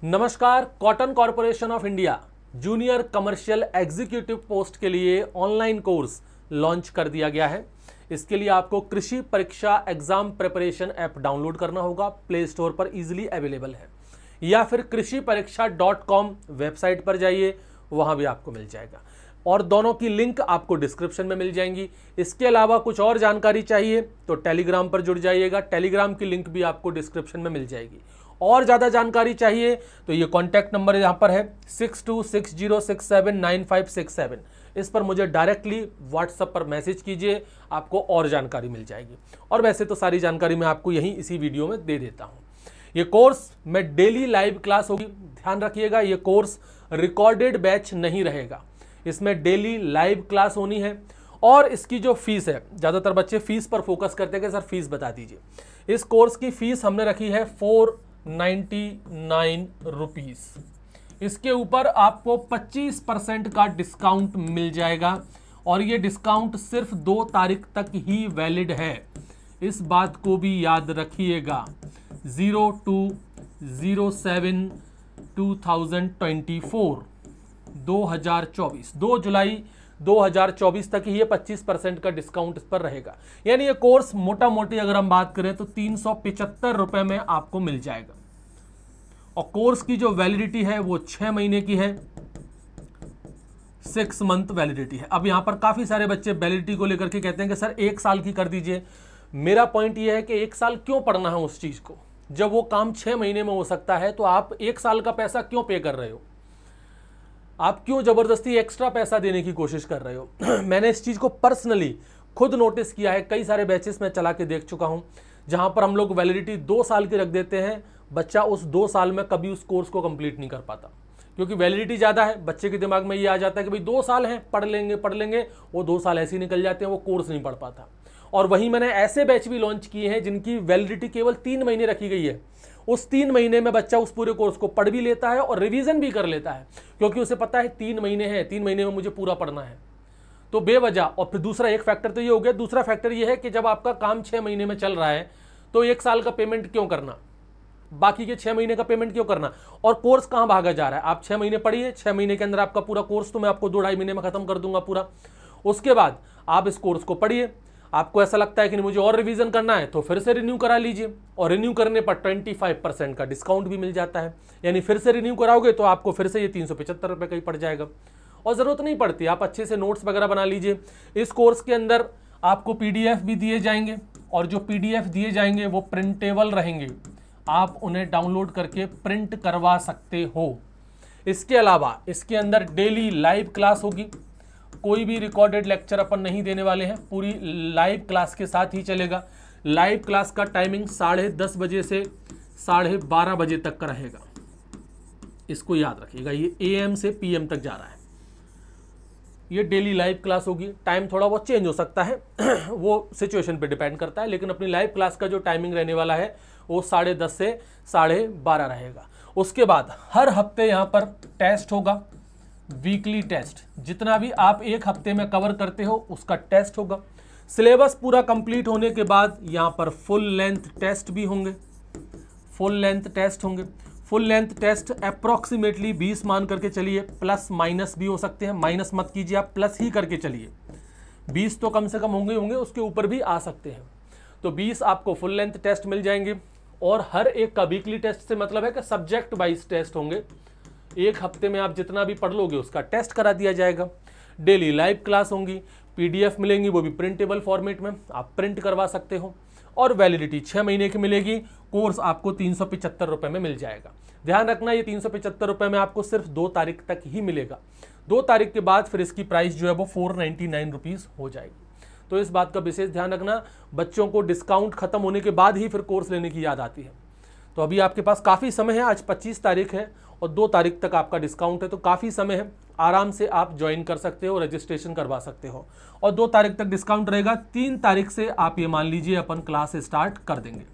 नमस्कार। Cotton corporation of India junior commercial executive post के लिए ऑनलाइन कोर्स लॉन्च कर दिया गया है। इसके लिए आपको कृषि परीक्षा एग्जाम प्रिपरेशन ऐप डाउनलोड करना होगा। प्ले स्टोर पर इजीली अवेलेबल है, या फिर कृषि परीक्षा .com वेबसाइट पर जाइए, वहां भी आपको मिल जाएगा और दोनों की लिंक आपको डिस्क्रिप्शन में मिल जाएंगी। इसके अलावा कुछ और जानकारी चाहिए तो टेलीग्राम पर जुड़ जाइएगा, टेलीग्राम की लिंक भी आपको डिस्क्रिप्शन में मिल जाएगी। और ज़्यादा जानकारी चाहिए तो ये कॉन्टैक्ट नंबर यहाँ पर है 6260679567। इस पर मुझे डायरेक्टली व्हाट्सएप पर मैसेज कीजिए, आपको और जानकारी मिल जाएगी। और वैसे तो सारी जानकारी मैं आपको यहीं इसी वीडियो में दे देता हूँ। ये कोर्स में डेली लाइव क्लास होगी, ध्यान रखिएगा। ये कोर्स रिकॉर्डेड बैच नहीं रहेगा, इसमें डेली लाइव क्लास होनी है। और इसकी जो फीस है, ज़्यादातर बच्चे फीस पर फोकस करते हैं कि सर फीस बता दीजिए। इस कोर्स की फीस हमने रखी है 499 रुपीज़। इसके ऊपर आपको 25% का डिस्काउंट मिल जाएगा और ये डिस्काउंट सिर्फ 2 तारीख तक ही वैलिड है। इस बात को भी याद रखिएगा। 02/07/2024 2024 2 जुलाई 2024 तक ही ये 25% का डिस्काउंट इस पर रहेगा। यानी ये कोर्स मोटा मोटी अगर हम बात करें तो 375 रुपए में आपको मिल जाएगा। और कोर्स की जो वैलिडिटी है वो 6 महीने की है, 6 मंथ वैलिडिटी है। अब यहां पर काफी सारे बच्चे वैलिडिटी को लेकर के कहते हैं कि सर 1 साल की कर दीजिए। मेरा पॉइंट ये है कि 1 साल क्यों पढ़ना है उस चीज को, जब वो काम 6 महीने में हो सकता है। तो आप 1 साल का पैसा क्यों पे कर रहे हो, आप क्यों जबरदस्ती एक्स्ट्रा पैसा देने की कोशिश कर रहे हो। मैंने इस चीज को पर्सनली खुद नोटिस किया है। कई सारे बैचेस में चला के देख चुका हूं जहां पर हम लोग वैलिडिटी 2 साल की रख देते हैं, बच्चा उस 2 साल में कभी उस कोर्स को कंप्लीट नहीं कर पाता, क्योंकि वैलिडिटी ज़्यादा है। बच्चे के दिमाग में ये आ जाता है कि भाई 2 साल हैं, पढ़ लेंगे। वो 2 साल ऐसे ही निकल जाते हैं, वो कोर्स नहीं पढ़ पाता। और वहीं मैंने ऐसे बैच भी लॉन्च किए हैं जिनकी वैलिडिटी केवल 3 महीने रखी गई है। उस 3 महीने में बच्चा उस पूरे कोर्स को पढ़ भी लेता है और रिवीजन भी कर लेता है, क्योंकि उसे पता है 3 महीने हैं, 3 महीने में मुझे पूरा पढ़ना है। तो बेवजह। और फिर दूसरा एक फैक्टर तो ये हो गया। दूसरा फैक्टर ये है कि जब आपका काम 6 महीने में चल रहा है तो 1 साल का पेमेंट क्यों करना, बाकी के 6 महीने का पेमेंट क्यों करना। और कोर्स कहां भागा जा रहा है। आप 6 महीने पढ़िए, 6 महीने के अंदर आपका पूरा कोर्स तो मैं आपको 2-2.5 महीने में खत्म कर दूंगा पूरा। उसके बाद आप इस कोर्स को पढ़िए। आपको ऐसा लगता है कि नहीं मुझे और रिवीजन करना है तो फिर से रिन्यू करा लीजिए, और रिन्यू करने पर 25% का डिस्काउंट भी मिल जाता है। यानी फिर से रिन्यू कराओगे तो आपको फिर से ये 375 रुपये का ही पड़ जाएगा। और ज़रूरत नहीं पड़ती, आप अच्छे से नोट्स वगैरह बना लीजिए। इस कोर्स के अंदर आपको PDF भी दिए जाएंगे, और जो PDF दिए जाएंगे वो प्रिंटेबल रहेंगे, आप उन्हें डाउनलोड करके प्रिंट करवा सकते हो। इसके अलावा इसके अंदर डेली लाइव क्लास होगी। कोई भी रिकॉर्डेड लेक्चर अपन नहीं देने वाले हैं, पूरी लाइव क्लास के साथ ही चलेगा। लाइव क्लास का टाइमिंग 10:30 बजे से 12:30 बजे तक का रहेगा। इसको याद रखिएगा, ये AM से PM तक जा रहा है। ये डेली लाइव क्लास होगी। टाइम थोड़ा बहुत चेंज हो सकता है वो सिचुएशन पे डिपेंड करता है, लेकिन अपनी लाइव क्लास का जो टाइमिंग रहने वाला है वो 10:30 से 12:30 रहेगा। उसके बाद हर हफ्ते यहाँ पर टेस्ट होगा, वीकली टेस्ट। जितना भी आप 1 हफ्ते में कवर करते हो उसका टेस्ट होगा। सिलेबस पूरा कंप्लीट होने के बाद यहाँ पर फुल लेंथ टेस्ट भी होंगे। फुल लेंथ टेस्ट होंगे। फुल लेंथ टेस्ट अप्रॉक्सीमेटली 20 मान करके चलिए, प्लस माइनस भी हो सकते हैं। माइनस मत कीजिए, आप प्लस ही करके चलिए। 20 तो कम से कम होंगे, उसके ऊपर भी आ सकते हैं। तो 20 आपको फुल लेंथ टेस्ट मिल जाएंगे। और हर एक का वीकली टेस्ट से मतलब है कि सब्जेक्ट वाइज टेस्ट होंगे। 1 हफ्ते में आप जितना भी पढ़ लोगे उसका टेस्ट करा दिया जाएगा। डेली लाइव क्लास होंगी, PDF मिलेंगी, वो भी प्रिंटेबल फॉर्मेट में, आप प्रिंट करवा सकते हो। और वैलिडिटी 6 महीने की मिलेगी। कोर्स आपको 375 रुपये में मिल जाएगा। ध्यान रखना, ये 375 रुपये में आपको सिर्फ 2 तारीख तक ही मिलेगा। 2 तारीख के बाद फिर इसकी प्राइस जो है वो 499 रुपीज़ हो जाएगी। तो इस बात का विशेष ध्यान रखना। बच्चों को डिस्काउंट खत्म होने के बाद ही फिर कोर्स लेने की याद आती है। तो अभी आपके पास काफ़ी समय है, आज 25 तारीख है और 2 तारीख तक आपका डिस्काउंट है, तो काफ़ी समय है। आराम से आप ज्वाइन कर सकते हो, रजिस्ट्रेशन करवा सकते हो। और 2 तारीख तक डिस्काउंट रहेगा। 3 तारीख से आप ये मान लीजिए अपन क्लास स्टार्ट कर देंगे।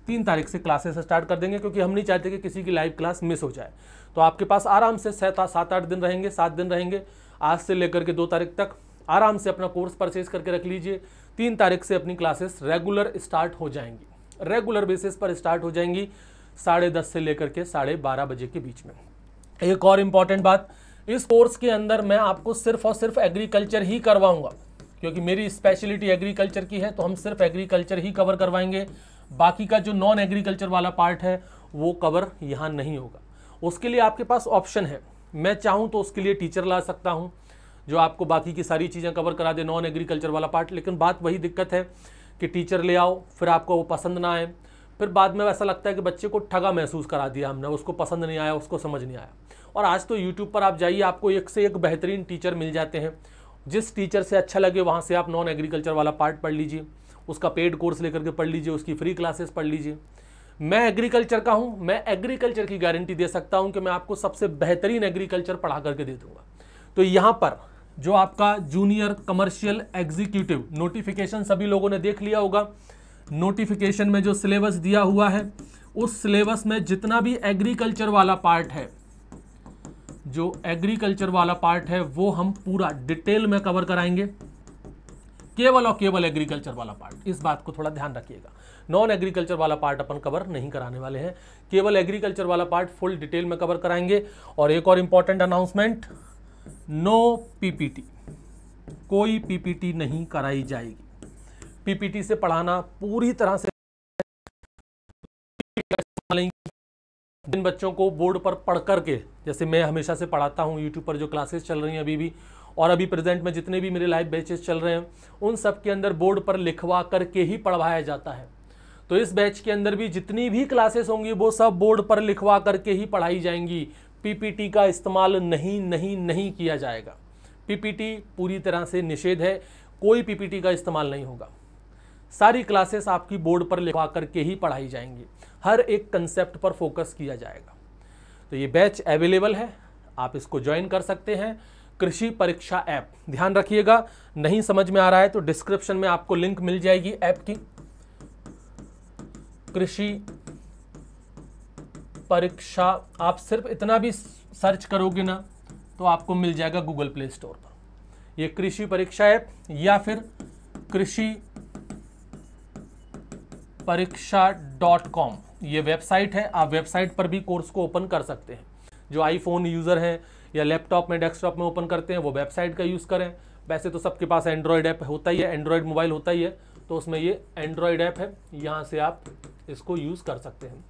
3 तारीख से क्लासेस स्टार्ट कर देंगे, क्योंकि हम नहीं चाहते कि किसी की लाइव क्लास मिस हो जाए। तो आपके पास आराम से 7-8 दिन रहेंगे, 7 दिन रहेंगे। आज से लेकर के 2 तारीख तक आराम से अपना कोर्स परचेज करके रख लीजिए। 3 तारीख से अपनी क्लासेस रेगुलर स्टार्ट हो जाएंगी, रेगुलर बेसिस पर स्टार्ट हो जाएंगी। 10:30 से लेकर के 12:30 बजे के बीच में। एक और इम्पॉर्टेंट बात, इस कोर्स के अंदर मैं आपको सिर्फ और सिर्फ एग्रीकल्चर ही करवाऊंगा, क्योंकि मेरी स्पेशलिटी एग्रीकल्चर की है, तो हम सिर्फ एग्रीकल्चर ही कवर करवाएंगे। बाकी का जो नॉन एग्रीकल्चर वाला पार्ट है वो कवर यहाँ नहीं होगा। उसके लिए आपके पास ऑप्शन है, मैं चाहूँ तो उसके लिए टीचर ला सकता हूँ जो आपको बाकी की सारी चीज़ें कवर करा दे, नॉन एग्रीकल्चर वाला पार्ट। लेकिन बात वही दिक्कत है कि टीचर ले आओ, फिर आपको वो पसंद ना आए, फिर बाद में ऐसा लगता है कि बच्चे को ठगा महसूस करा दिया हमने, उसको पसंद नहीं आया, उसको समझ नहीं आया। और आज तो यूट्यूब पर आप जाइए, आपको एक से एक बेहतरीन टीचर मिल जाते हैं। जिस टीचर से अच्छा लगे वहाँ से आप नॉन एग्रीकल्चर वाला पार्ट पढ़ लीजिए, उसका पेड कोर्स लेकर के पढ़ लीजिए, उसकी फ्री क्लासेस पढ़ लीजिए। मैं एग्रीकल्चर का हूँ, मैं एग्रीकल्चर की गारंटी दे सकता हूँ कि मैं आपको सबसे बेहतरीन एग्रीकल्चर पढ़ा करके दे दूंगा। तो यहाँ पर जो आपका जूनियर कमर्शियल एग्जीक्यूटिव नोटिफिकेशन सभी लोगों ने देख लिया होगा। नोटिफिकेशन में जो सिलेबस दिया हुआ है, उस सिलेबस में जितना भी एग्रीकल्चर वाला पार्ट है, जो एग्रीकल्चर वाला पार्ट है वो हम पूरा डिटेल में कवर कराएंगे, केवल और केवल एग्रीकल्चर वाला पार्ट। इस बात को थोड़ा ध्यान रखिएगा, नॉन एग्रीकल्चर वाला पार्ट अपन कवर नहीं कराने वाले हैं, केवल एग्रीकल्चर वाला पार्ट फुल डिटेल में कवर कराएंगे। और एक और इंपॉर्टेंट अनाउंसमेंट, नो पीपीटी, कोई पीपीटी नहीं कराई जाएगी। पीपीटी से पढ़ाना पूरी तरह से जिन बच्चों को बोर्ड पर पढ़ करके, जैसे मैं हमेशा से पढ़ाता हूं, यूट्यूब पर जो क्लासेस चल रही हैं अभी भी, और अभी प्रेजेंट में जितने भी मेरे लाइव बैचेस चल रहे हैं, उन सब के अंदर बोर्ड पर लिखवा करके ही पढ़वाया जाता है। तो इस बैच के अंदर भी जितनी भी क्लासेस होंगी वो सब बोर्ड पर लिखवा करके ही पढ़ाई जाएंगी। पीपीटी का इस्तेमाल नहीं किया जाएगा। पीपीटी पूरी तरह से निषेध है, कोई पीपीटी का इस्तेमाल नहीं होगा। सारी क्लासेस आपकी बोर्ड पर लिखवा करके ही पढ़ाई जाएंगी, हर एक कंसेप्ट पर फोकस किया जाएगा। तो ये बैच अवेलेबल है, आप इसको ज्वाइन कर सकते हैं। कृषि परीक्षा ऐप, ध्यान रखिएगा, नहीं समझ में आ रहा है तो डिस्क्रिप्शन में आपको लिंक मिल जाएगी ऐप की। कृषि परीक्षा, आप सिर्फ इतना भी सर्च करोगे ना तो आपको मिल जाएगा गूगल प्ले स्टोर पर। ये कृषि परीक्षा ऐप या फिर कृषि परीक्षा.com ये वेबसाइट है, आप वेबसाइट पर भी कोर्स को ओपन कर सकते हैं। जो आईफोन यूज़र हैं या लैपटॉप में, डेस्कटॉप में ओपन करते हैं, वो वेबसाइट का यूज़ करें। वैसे तो सबके पास एंड्रॉयड ऐप होता ही है, एंड्रॉयड मोबाइल होता ही है, तो उसमें ये एंड्रॉयड ऐप है, यहाँ से आप इसको यूज़ कर सकते हैं।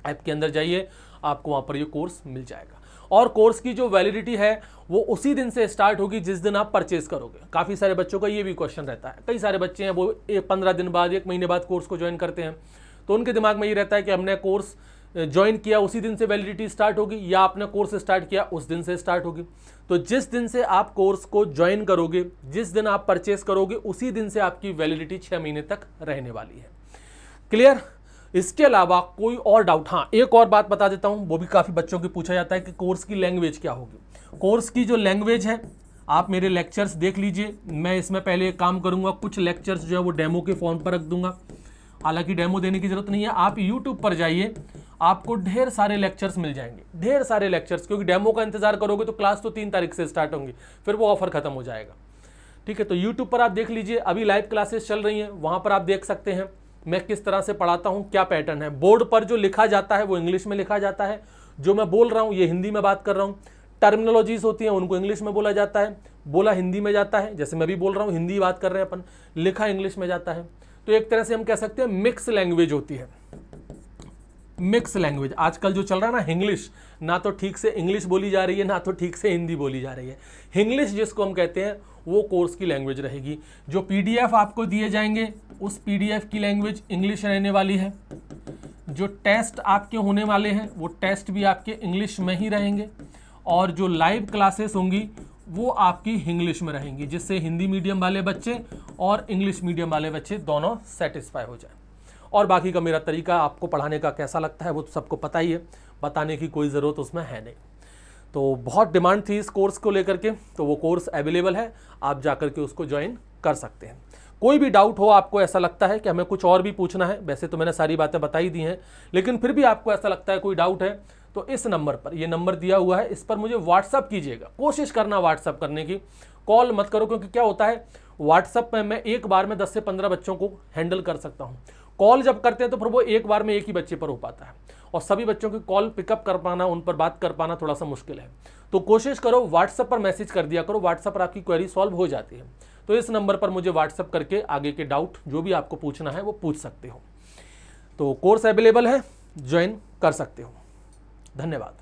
ऐप के अंदर जाइए, आपको वहाँ पर ये कोर्स मिल जाएगा। और कोर्स की जो वैलिडिटी है वो उसी दिन से स्टार्ट होगी जिस दिन आप परचेज करोगे। काफ़ी सारे बच्चों का ये भी क्वेश्चन रहता है, कई सारे बच्चे हैं वो 15 दिन बाद, 1 महीने बाद कोर्स को ज्वाइन करते हैं, तो उनके दिमाग में ये रहता है कि हमने कोर्स ज्वाइन किया उसी दिन से वैलिडिटी स्टार्ट होगी, या आपने कोर्स स्टार्ट किया उस दिन से स्टार्ट होगी। तो जिस दिन से आप कोर्स को ज्वाइन करोगे, जिस दिन आप परचेस करोगे, उसी दिन से आपकी वैलिडिटी 6 महीने तक रहने वाली है। क्लियर? इसके अलावा कोई और डाउट? हाँ, एक और बात बता देता हूँ, वो भी काफ़ी बच्चों की पूछा जाता है कि कोर्स की लैंग्वेज क्या होगी। कोर्स की जो लैंग्वेज है, आप मेरे लेक्चर्स देख लीजिए, मैं इसमें पहले एक काम करूँगा, कुछ लेक्चर्स जो है वो डेमो के फॉर्म पर रख दूंगा। हालांकि डेमो देने की जरूरत नहीं है, आप यूट्यूब पर जाइए, आपको ढेर सारे लेक्चर्स मिल जाएंगे, ढेर सारे लेक्चर्स, क्योंकि डेमो का इंतजार करोगे तो क्लास तो 3 तारीख से स्टार्ट होंगी, फिर वो ऑफर खत्म हो जाएगा। ठीक है, तो यूट्यूब पर आप देख लीजिए, अभी लाइव क्लासेस चल रही हैं, वहाँ पर आप देख सकते हैं मैं किस तरह से पढ़ाता हूँ, क्या पैटर्न है। बोर्ड पर जो लिखा जाता है वो इंग्लिश में लिखा जाता है, जो मैं बोल रहा हूँ ये हिंदी में बात कर रहा हूँ। टर्मिनोलॉजीज होती हैं उनको इंग्लिश में बोला जाता है, बोला हिंदी में जाता है, जैसे मैं भी बोल रहा हूँ हिंदी बात कर रहे हैं अपन, लिखा इंग्लिश में जाता है। तो एक तरह से हम कह सकते हैं मिक्स लैंग्वेज होती है। मिक्स लैंग्वेज आजकल जो चल रहा है ना, इंग्लिश, ना तो ठीक से इंग्लिश बोली जा रही है, ना तो ठीक से हिंदी बोली जा रही है। इंग्लिश जिसको हम कहते हैं वो कोर्स की लैंग्वेज रहेगी। जो पीडीएफ आपको दिए जाएंगे उस पीडीएफ की लैंग्वेज इंग्लिश रहने वाली है। जो टेस्ट आपके होने वाले हैं वो टेस्ट भी आपके इंग्लिश में ही रहेंगे, और जो लाइव क्लासेस होंगी वो आपकी इंग्लिश में रहेंगी, जिससे हिंदी मीडियम वाले बच्चे और इंग्लिश मीडियम वाले बच्चे दोनों सेटिस्फाई हो जाए। और बाकी का मेरा तरीका आपको पढ़ाने का कैसा लगता है वो तो सबको पता ही है, बताने की कोई ज़रूरत उसमें है नहीं। तो बहुत डिमांड थी इस कोर्स को लेकर के, तो वो कोर्स अवेलेबल है, आप जाकर के उसको ज्वाइन कर सकते हैं। कोई भी डाउट हो, आपको ऐसा लगता है कि हमें कुछ और भी पूछना है, वैसे तो मैंने सारी बातें बता ही दी हैं, लेकिन फिर भी आपको ऐसा लगता है कोई डाउट है, तो इस नंबर पर, ये नंबर दिया हुआ है, इस पर मुझे व्हाट्सअप कीजिएगा। कोशिश करना व्हाट्सअप करने की, कॉल मत करो, क्योंकि क्या होता है व्हाट्सअप में मैं एक बार में 10 से 15 बच्चों को हैंडल कर सकता हूँ। कॉल जब करते हैं तो फिर वो एक बार में एक ही बच्चे पर हो पाता है, और सभी बच्चों की कॉल पिकअप कर पाना, उन पर बात कर पाना थोड़ा सा मुश्किल है। तो कोशिश करो व्हाट्सएप पर मैसेज कर दिया करो, व्हाट्सएप पर आपकी क्वेरी सॉल्व हो जाती है। तो इस नंबर पर मुझे व्हाट्सएप करके आगे के डाउट जो भी आपको पूछना है वो पूछ सकते हो। तो कोर्स अवेलेबल है, ज्वाइन कर सकते हो। धन्यवाद।